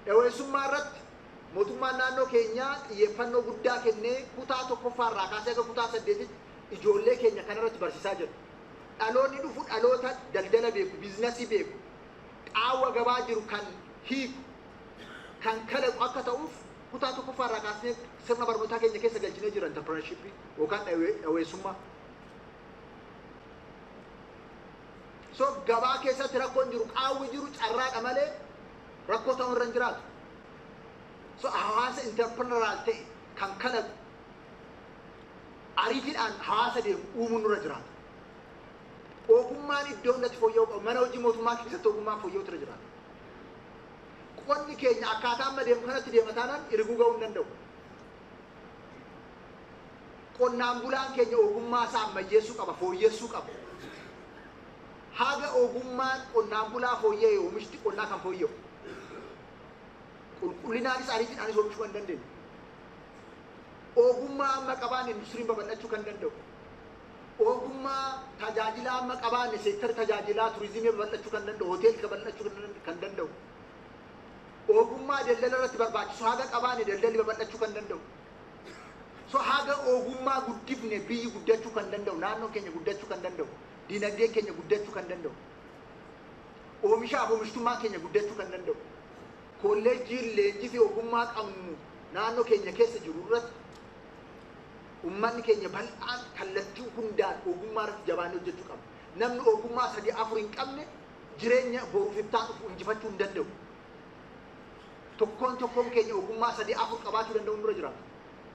Eweesummaarrat mootummaan naannoo keenyaa xiyyeeffannoo guddaa kennee kutaa tokkoffaarraa kaasee akka kutaa 8 ijoollee keenya kanarratti barsiisaa jiru. Dhaloonni dhufu dhaloota daldala beeku, biizinasii beeku, qaawwa gabaa jiru kan hiiku, kan kalaqu akka ta'uuf kutaa tokkoffaarraa kaasee sirna barnootaa keenya keessa galchinee jiru entrepreneurship yookaan eweesummaa. So gabaa keessatti rakkoon jiru qaawwi jiru carraadha malee rakkoo ta'uu irra hin jiraatu. So hawaasa entrepreneurial ta'e kan kalaqu ariitiidhaan hawaasa deemu uumuun irra jiraata. Ogummaan iddoo hundatti fooyya'uu qabu. Mana hojii mootummaa keessatti ogummaan fooyya'uutu irra jiraata. Qonni keenya akkaataa amma deemu kanatti deema taanaan erguu ga'uu hin danda'u. Qonnaan bulaan keenya ogummaa isaa ammayyeessuu qaba, fooyyessuu qaba. Haga ogummaan qonnaan bulaa fooyya'e oomishti qonnaa kan fooyya'u. Qulqullinaanis ariitiidhaanis oomishuu kan dandeenyu. Ogummaa amma qabaan industiriin babal'achuu kan danda'u. Ogummaa tajaajila amma qabaan seektarri tajaajilaa turizimii babal'achuu kan danda'u, hoteelli babal'achuu kan danda'u. Ogummaa daldala irratti barbaachisu haga qabaan daldalli babal'achuu kan danda'u. So haga ogummaa guddifne biyyi guddachuu kan danda'u, naannoo keenya guddachuu kan danda'u, dinagdeen keenya guddachuu kan danda'u. Oomishaaf oomishtummaan keenya guddachuu kan danda'u. Kolleejjiin leenjii fi ogummaa qabnu naannoo keenya keessa jiru irratti ummanni keenya bal'aan kallattii hundaan ogummaa irratti jabaannee hojjechuu qaba. Namni ogummaa 3-4 hin qabne jireenya boruuf ibsaa dhufu injifachuu hin danda'u. Tokkoon keenya ogummaa 3-4 qabaachuu danda'u dura jiraata.